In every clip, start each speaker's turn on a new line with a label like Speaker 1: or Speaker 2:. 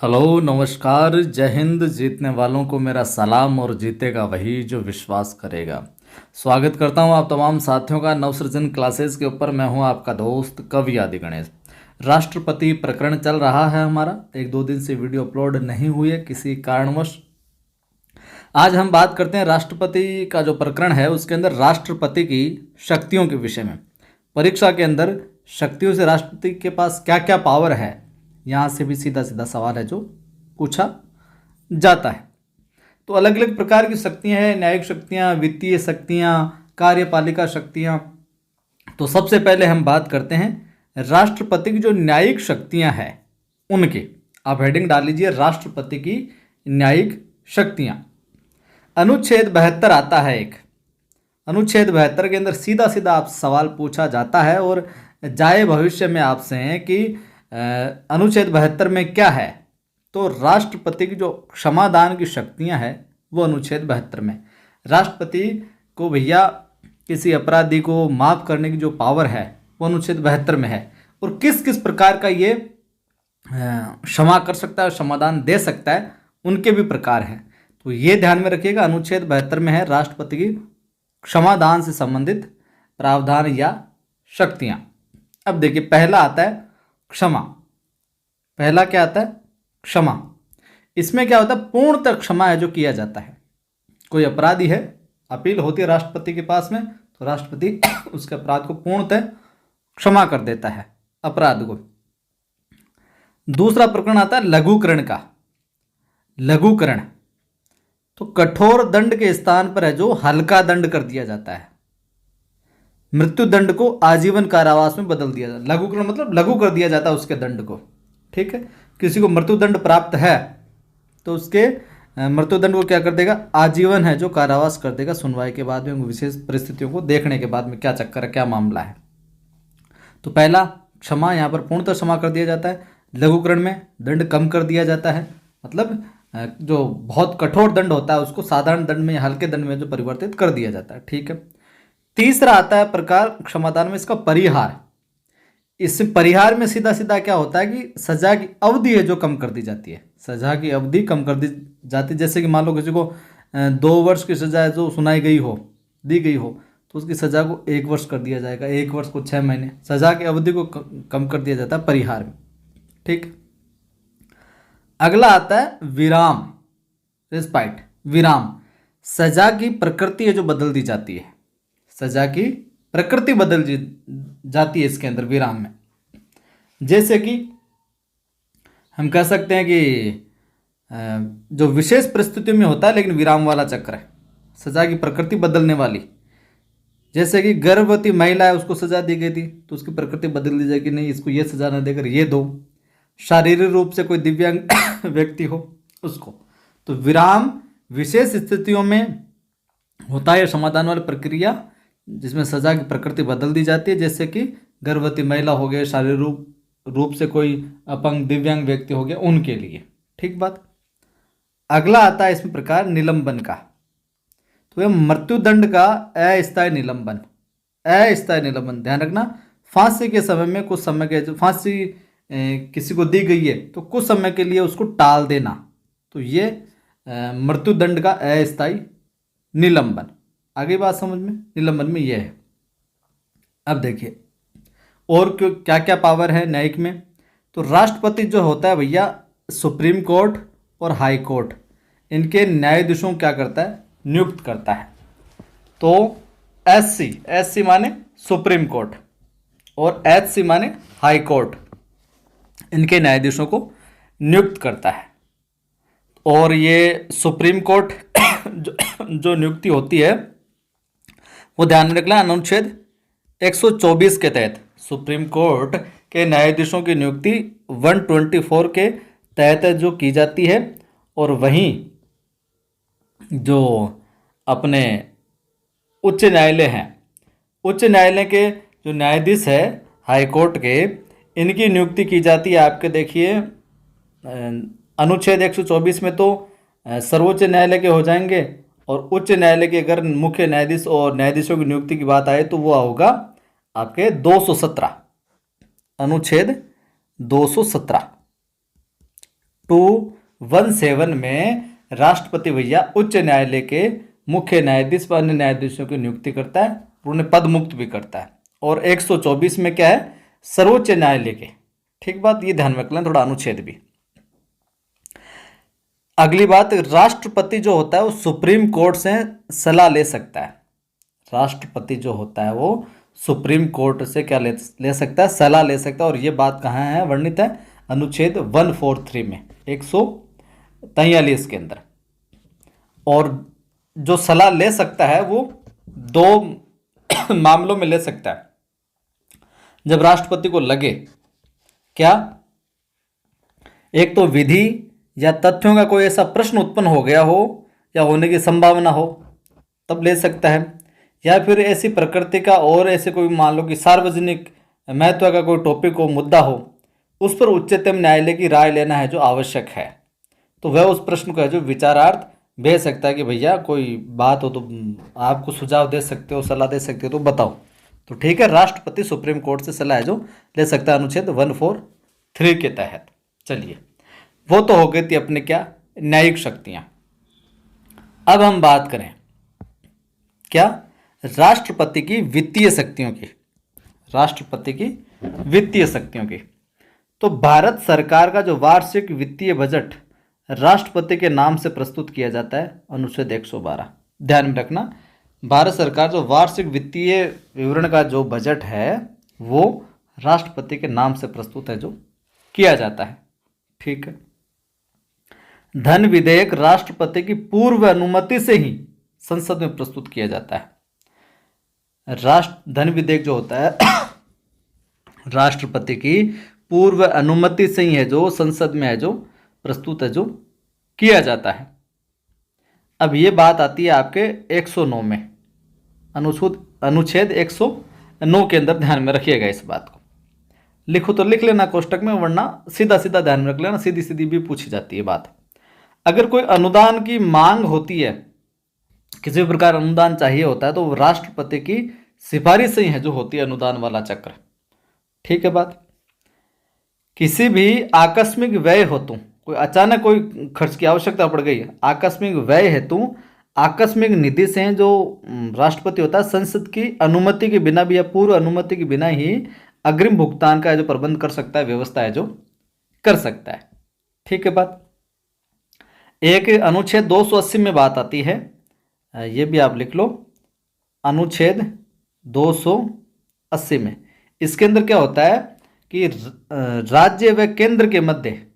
Speaker 1: Hello नमस्कार जय हिंद। जीतने वालों को मेरा सलाम और जीतेगा वही जो विश्वास करेगा। स्वागत करता हूं आप तमाम साथियों का नवसृजन क्लासेस के ऊपर। मैं हूं आपका दोस्त कवि आदि गणेश। राष्ट्रपति प्रकरण चल रहा है हमारा। एक दो दिन से वीडियो अपलोड नहीं हुई है किसी कारणवश। आज हम बात करते हैं राष्ट्रपति का जो प्रकरण है उसके अंदर राष्ट्रपति की शक्तियों के विषय में। परीक्षा के अंदर शक्तियों से राष्ट्रपति के पास क्या क्या पावर है, यहाँ से भी सीधा सीधा सवाल है जो पूछा जाता है। तो अलग अलग प्रकार की शक्तियाँ हैं, न्यायिक शक्तियाँ, वित्तीय शक्तियाँ, कार्यपालिका शक्तियाँ। तो सबसे पहले हम बात करते हैं राष्ट्रपति की जो न्यायिक शक्तियाँ हैं उनकी। आप हेडिंग डाल लीजिए राष्ट्रपति की न्यायिक शक्तियाँ। अनुच्छेद 72 आता है एक। अनुच्छेद 72 के अंदर सीधा सीधा आप सवाल पूछा जाता है और जाए भविष्य में आपसे हैं कि अनुच्छेद 72 में क्या है। तो राष्ट्रपति की जो क्षमादान की शक्तियां हैं वो अनुच्छेद 72 में। राष्ट्रपति को भैया किसी अपराधी को माफ करने की जो पावर है वो अनुच्छेद 72 में है। और किस किस प्रकार का ये क्षमा कर सकता है, क्षमादान दे सकता है, उनके भी प्रकार हैं। तो ये ध्यान में रखिएगा, अनुच्छेद 72 में है राष्ट्रपति की क्षमादान से संबंधित प्रावधान या शक्तियां। अब देखिए पहला आता है क्षमा। पहला क्या आता है? क्षमा। इसमें क्या होता है? पूर्णतः क्षमा है जो किया जाता है। कोई अपराधी है, अपील होती है राष्ट्रपति के पास में, तो राष्ट्रपति उसके अपराध को पूर्णतः क्षमा कर देता है, अपराध को। दूसरा प्रकरण आता है लघुकरण का। लघुकरण तो कठोर दंड के स्थान पर है जो हल्का दंड कर दिया जाता है। मृत्यु दंड को आजीवन कारावास में बदल दिया जाता है। लघुकरण मतलब लघु कर दिया जाता है उसके दंड को। ठीक है, किसी को मृत्यु दंड प्राप्त है तो उसके मृत्यु दंड को क्या कर देगा? आजीवन है जो कारावास कर देगा, सुनवाई के बाद में, विशेष परिस्थितियों को देखने के बाद में क्या चक्कर है, क्या मामला है। तो पहला क्षमा, यहाँ पर पूर्णतः क्षमा कर दिया जाता है। लघुकरण में दंड कम कर दिया जाता है, मतलब जो बहुत कठोर दंड होता है उसको साधारण दंड में, हल्के दंड में जो परिवर्तित कर दिया जाता है। ठीक है। तीसरा आता है प्रकार क्षमादान में इसका परिहार। इस परिहार में सीधा सीधा क्या होता है कि सजा की अवधि है जो कम कर दी जाती है। सजा की अवधि कम कर दी जाती है। जैसे कि मान लो किसी को 2 वर्ष की सजा है जो सुनाई गई हो, दी गई हो, तो उसकी सजा को 1 वर्ष कर दिया जाएगा, 1 वर्ष को 6 महीने। सजा की अवधि को कम कर दिया जाता है परिहार में। ठीक। अगला आता है विराम, रिस्पाइट, विराम। सजा की प्रकृति है जो बदल दी जाती है। सजा की प्रकृति बदल जाती है इसके अंदर विराम में। जैसे कि हम कह सकते हैं कि जो विशेष परिस्थितियों में होता है लेकिन विराम वाला चक्र है, सजा की प्रकृति बदलने वाली। जैसे कि गर्भवती महिला है, उसको सजा दी गई थी तो उसकी प्रकृति बदल दी जाएगी, नहीं इसको ये सजा न देकर ये दो। शारीरिक रूप से कोई दिव्यांग व्यक्ति हो उसको। तो विराम विशेष स्थितियों में होता है समाधान वाली प्रक्रिया जिसमें सजा की प्रकृति बदल दी जाती है। जैसे कि गर्भवती महिला हो गए, शारीरिक रूप से कोई अपंग दिव्यांग व्यक्ति हो गया, उनके लिए। ठीक बात। अगला आता है इसमें प्रकार निलंबन का। तो यह मृत्युदंड का अस्थायी निलंबन। अस्थायी निलंबन ध्यान रखना, फांसी के समय में कुछ समय के जो फांसी किसी को दी गई है तो कुछ समय के लिए उसको टाल देना, तो ये मृत्युदंड का अस्थायी निलंबन। आगे बात समझ में? निलंबन में यह है। अब देखिए और क्या क्या पावर है न्यायिक में। तो राष्ट्रपति जो होता है भैया, सुप्रीम कोर्ट और हाई कोर्ट, इनके न्यायाधीशों क्या करता है? नियुक्त करता है। तो एससी माने सुप्रीम कोर्ट और एचसी माने हाई कोर्ट, इनके न्यायाधीशों को नियुक्त करता है। और ये सुप्रीम कोर्ट जो नियुक्ति होती है वो ध्यान में रखना, अनुच्छेद 124 के तहत सुप्रीम कोर्ट के न्यायाधीशों की नियुक्ति 124 के तहत जो की जाती है। और वहीं जो अपने उच्च न्यायालय हैं, उच्च न्यायालय के जो न्यायाधीश है हाई कोर्ट के, इनकी नियुक्ति की जाती है। आपके देखिए अनुच्छेद 124 में तो सर्वोच्च न्यायालय के हो जाएंगे, और उच्च न्यायालय के अगर मुख्य न्यायाधीश और न्यायाधीशों की नियुक्ति की बात आए तो वो होगा आपके 217, अनुच्छेद 217। 217 में राष्ट्रपति भैया उच्च न्यायालय के मुख्य न्यायाधीश व अन्य न्यायाधीशों की नियुक्ति करता है, उन्हें पद मुक्त भी करता है। और 124 में क्या है, सर्वोच्च न्यायालय के, ठीक बात, ये ध्यान रख लें थोड़ा, अनुच्छेद भी। अगली बात, राष्ट्रपति जो होता है वो सुप्रीम कोर्ट से सलाह ले सकता है। राष्ट्रपति जो होता है वो सुप्रीम कोर्ट से क्या ले सकता है, सलाह ले सकता है। और ये बात कहाँ है, वर्णित है अनुच्छेद 143 में, 143 के अंदर। और जो सलाह ले सकता है वो दो मामलों में ले सकता है। जब राष्ट्रपति को लगे क्या, एक तो विधि या तथ्यों का कोई ऐसा प्रश्न उत्पन्न हो गया हो या होने की संभावना हो, तब ले सकता है। या फिर ऐसी प्रकृति का और ऐसे कोई, मान लो कि सार्वजनिक महत्व का कोई टॉपिक हो, मुद्दा हो, उस पर उच्चतम न्यायालय की राय लेना है जो आवश्यक है, तो वह उस प्रश्न को है जो विचारार्थ भेज सकता है कि भैया कोई बात हो तो आपको सुझाव दे सकते हो, सलाह दे सकते हो, तो बताओ। तो ठीक है, राष्ट्रपति सुप्रीम कोर्ट से सलाह है जो ले सकता है अनुच्छेद 143 के तहत। चलिए, वो तो हो गई थी अपने क्या, न्यायिक शक्तियां। अब हम बात करें क्या, राष्ट्रपति की वित्तीय शक्तियों की। राष्ट्रपति की वित्तीय शक्तियों की, तो भारत सरकार का जो वार्षिक वित्तीय बजट राष्ट्रपति के नाम से प्रस्तुत किया जाता है, अनुच्छेद 112। ध्यान में रखना, भारत सरकार जो वार्षिक वित्तीय विवरण का जो बजट है वो राष्ट्रपति के नाम से प्रस्तुत है जो किया जाता है। ठीक है। धन विधेयक राष्ट्रपति की पूर्व अनुमति से ही संसद में प्रस्तुत किया जाता है। धन विधेयक जो होता है राष्ट्रपति की पूर्व अनुमति से ही है जो संसद में है जो प्रस्तुत है जो किया जाता है। अब ये बात आती है आपके 109 में, अनुच्छेद 109 के अंदर। ध्यान में रखिएगा इस बात को, लिखो तो लिख लेना कोष्टक में, वरना सीधा सीधा ध्यान में रख लेना, सीधी सीधी भी पूछी जाती है बात। अगर कोई अनुदान की मांग होती है, किसी भी प्रकार अनुदान चाहिए होता है, तो राष्ट्रपति की सिफारिश से ही है जो होती है अनुदान वाला चक्र। ठीक है बात। किसी भी आकस्मिक व्यय हेतु, कोई अचानक कोई खर्च की आवश्यकता पड़ गई, आकस्मिक व्यय हेतु आकस्मिक निधि से जो राष्ट्रपति होता है संसद की अनुमति के बिना भी या पूर्व अनुमति के बिना ही अग्रिम भुगतान का जो प्रबंध कर सकता है, व्यवस्था है जो कर सकता है। ठीक है बात। एक अनुच्छेद 280 में बात आती है, ये भी आप लिख लो, अनुच्छेद 280 में। इसके अंदर क्या होता है कि राज्य व केंद्र के मध्य,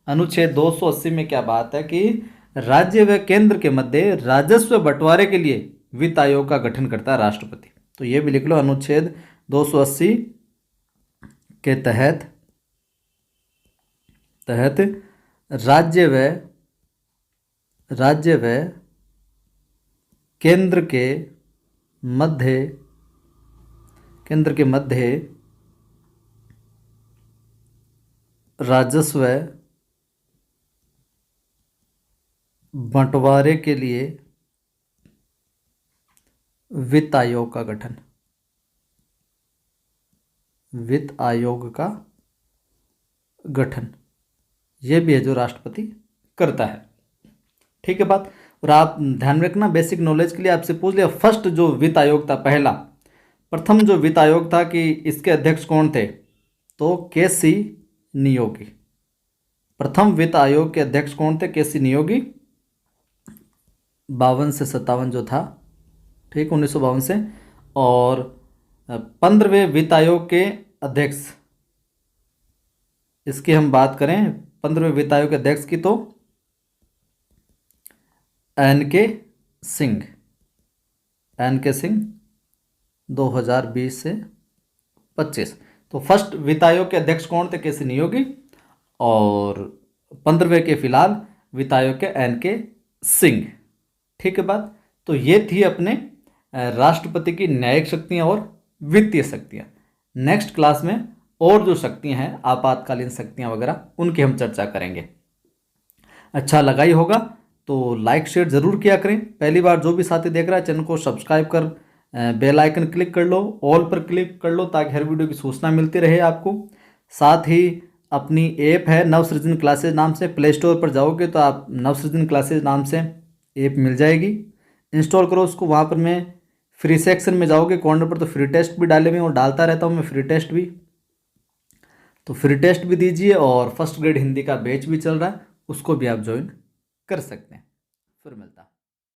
Speaker 1: अनुच्छेद 280 में क्या बात है कि राज्य व केंद्र के मध्य राजस्व बंटवारे के लिए वित्त आयोग का गठन करता है राष्ट्रपति। तो ये भी लिख लो, अनुच्छेद 280 के तहत राज्य व केंद्र के मध्य राजस्व बंटवारे के लिए वित्त आयोग का गठन, वित्त आयोग का गठन, यह भी है जो राष्ट्रपति करता है। ठीक है बात। और आप ध्यान रखना, बेसिक नॉलेज के लिए आपसे पूछ लिया, फर्स्ट जो वित्त आयोग था, प्रथम जो वित्त आयोग था कि इसके अध्यक्ष कौन थे, तो के.सी. नियोगी। प्रथम वित्त आयोग के अध्यक्ष कौन थे, के.सी. नियोगी, 52 से 57 जो था, ठीक, 1952 से। और 15वें वित्त आयोग के अध्यक्ष, इसकी हम बात करें 15वें वित्त आयोग के अध्यक्ष की, तो एन.के. सिंह, 2020 से 25। तो फर्स्ट वित्त आयोग के अध्यक्ष कौन थे, के.सी. नियोगी, और 15वें के फिलहाल वित्त आयोग के एन.के. सिंह। ठीक है बात। तो ये थी अपने राष्ट्रपति की न्यायिक शक्तियां और वित्तीय शक्तियां। नेक्स्ट क्लास में और जो शक्तियां हैं, आपातकालीन शक्तियां वगैरह, उनकी हम चर्चा करेंगे। अच्छा लगा ही होगा तो लाइक शेयर जरूर किया करें। पहली बार जो भी साथी देख रहा है, चैनल को सब्सक्राइब कर बेल आइकन क्लिक कर लो, ऑल पर क्लिक कर लो, ताकि हर वीडियो की सूचना मिलती रहे आपको। साथ ही अपनी ऐप है नवसृजन क्लासेज नाम से, प्ले स्टोर पर जाओगे तो आप नवसृजन क्लासेज नाम से ऐप मिल जाएगी, इंस्टॉल करो उसको। वहाँ पर मैं फ्री सेक्शन में जाओगे कॉर्नर पर तो फ्री टेस्ट भी डाले हुए और डालता रहता हूँ मैं फ्री टेस्ट भी, तो फ्री टेस्ट भी दीजिए। और फर्स्ट ग्रेड हिंदी का बैच भी चल रहा है, उसको भी आप ज्वाइन कर सकते हैं। फिर मिलता है।